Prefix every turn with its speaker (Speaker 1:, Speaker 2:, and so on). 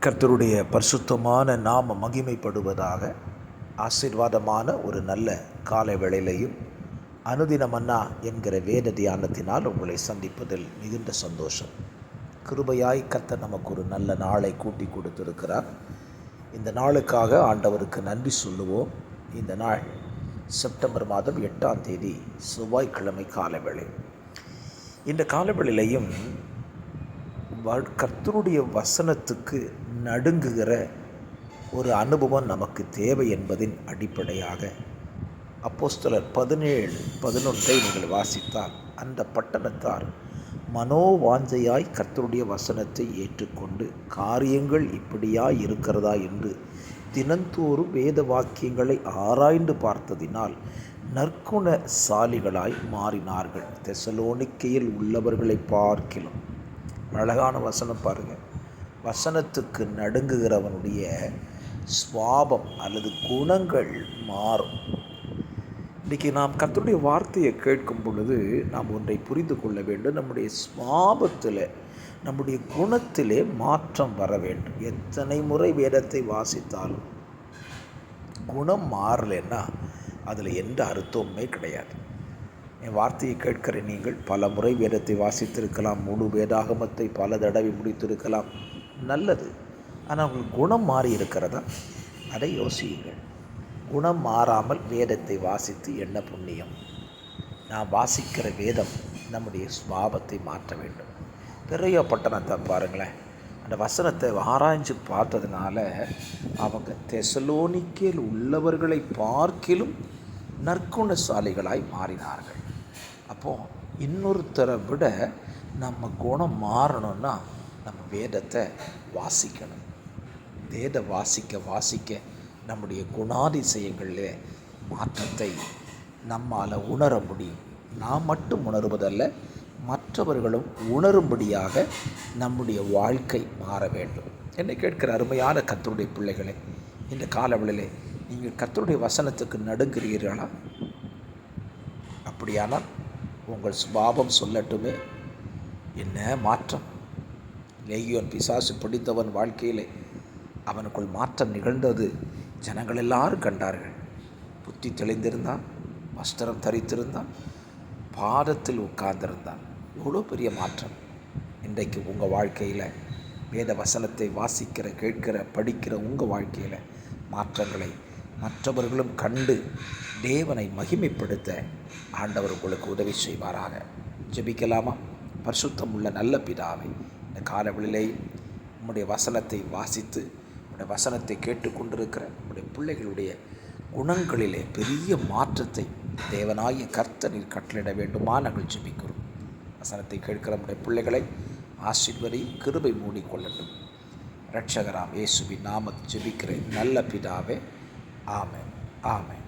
Speaker 1: கர்த்தருடைய பரிசுத்தமான நாம மகிமைப்படுவதாக. ஆசீர்வாதமான ஒரு நல்ல காலை வேளையிலையும் அனுதின மன்னா என்கிற வேத தியானத்தினால் உங்களை சந்திப்பதில் மிகுந்த சந்தோஷம். கிருபையாய் கர்த்தர் நமக்கு ஒரு நல்ல நாளை கூட்டி கொடுத்திருக்கிறார். இந்த நாளுக்காக ஆண்டவருக்கு நன்றி சொல்லுவோம். இந்த நாள் செப்டம்பர் மாதம் 8ஆம் தேதி செவ்வாய்க்கிழமை காலவேளை. இந்த காலவேளையிலையும் கர்த்தருடைய வசனத்துக்கு நடுங்குகிற ஒரு அனுபவம் நமக்கு தேவை என்பதின் அடிப்படையாக அப்போஸ்தலர் 17:11 நீங்கள் வாசித்தால், அந்த பட்டணத்தார் மனோவாஞ்சையாய் கர்த்தருடைய வசனத்தை ஏற்றுக்கொண்டு காரியங்கள் இப்படியாய் இருக்கிறதா என்று தினந்தோறும் வேத வாக்கியங்களை ஆராய்ந்து பார்த்ததினால் நற்குணசாலிகளாய் மாறினார்கள். தெசலோனிக்கையில் உள்ளவர்களை பார்க்கிலும். அழகான வசனம் பாருங்கள். வசனத்துக்கு நடுங்குகிறவனுடைய சுவாபம் அல்லது குணங்கள் மாறும். இன்றைக்கி நாம் கர்த்தருடைய வார்த்தையை கேட்கும் பொழுது நாம் ஒன்றை புரிந்து கொள்ள வேண்டும். நம்முடைய சுவாபத்தில், நம்முடைய குணத்திலே மாற்றம் வர வேண்டும். எத்தனை முறை வேதத்தை வாசித்தாலும் குணம் மாறலைன்னா அதில் எந்த அர்த்தமுமே கிடையாது. என் வார்த்தையை கேட்கிற நீங்கள் பல முறை வேதத்தை வாசித்திருக்கலாம், முழு வேதாகமத்தை பல தடவை முடித்திருக்கலாம், நல்லது. ஆனால் உங்களுக்கு குணம் மாறி இருக்கிறதா? அதை யோசியுங்கள். குணம் மாறாமல் வேதத்தை வாசித்து என்ன புண்ணியம்? நான் வாசிக்கிற வேதம் நம்முடைய சுபாவத்தை மாற்ற வேண்டும். பெரிய பட்டணத்தை பாருங்களேன். அந்த வசனத்தை ஆராய்ஞ்சு பார்த்ததுனால அவங்க தெசலோனிக்கையில் உள்ளவர்களை பார்க்கிலும் நற்குணசாலிகளாய் மாறினார்கள். அப்போது இன்னொருத்தரை விட நம்ம குணம் மாறணும்னா நம்ம வேதத்தை வாசிக்கணும். வேத வாசிக்க நம்முடைய குணாதிசயங்களில் மாற்றத்தை நம்மால் உணர முடியும். நாம் மட்டும் உணர்வதல்ல, மற்றவர்களும் உணரும்படியாக நம்முடைய வாழ்க்கை மாற வேண்டும். என்னை கேட்கிற அருமையான கர்த்தருடைய பிள்ளைகளே, இந்த காலவெளியிலே நீங்கள் கர்த்தருடைய வசனத்துக்கு நடுங்குகிறீர்களா? அப்படியானால் உங்கள் சுபாவம் சொல்லட்டுமே. என்ன மாற்றம்! லேகியோன் பிசாசு பிடித்தவன் வாழ்க்கையிலே அவனுக்குள் மாற்றம் நிகழ்ந்தது ஜனங்கள் எல்லாரும் கண்டார்கள். புத்தி தெளிந்திருந்தான், வஸ்திரம் தரித்திருந்தான், பாதத்தில் உட்கார்ந்திருந்தான். எவ்வளோ பெரிய மாற்றம்! இன்றைக்கு உங்கள் வாழ்க்கையில் வேத வசனத்தை வாசிக்கிற, கேட்கிற, படிக்கிற உங்கள் வாழ்க்கையில் மாற்றங்களை மற்றவர்களும் கண்டு தேவனை மகிமைப்படுத்த ஆண்டவர் உங்களுக்கு உதவி செய்வாராக. ஜெபிக்கலாமா? பரிசுத்தம் உள்ள நல்ல பிதாவை, இந்த காலவெளியிலே உம்முடைய வசனத்தை வாசித்து உம்முடைய வசனத்தை கேட்டுக்கொண்டிருக்கிற உம்முடைய பிள்ளைகளுடைய குணங்களிலே பெரிய மாற்றத்தை தேவனாகிய கர்த்தரில் கட்டளையிட வேண்டுமா நாங்கள் ஜெபிக்கிறோம். வசனத்தை கேட்கிற நம்முடைய பிள்ளைகளை ஆசீர்வதி, கிருபை மூடிக்கொள்ளட்டும். இரட்சகராம் இயேசுவின் நாமத்தில் ஜெபிக்கிறேன் நல்ல பிதாவே. ஆமென், ஆமென்.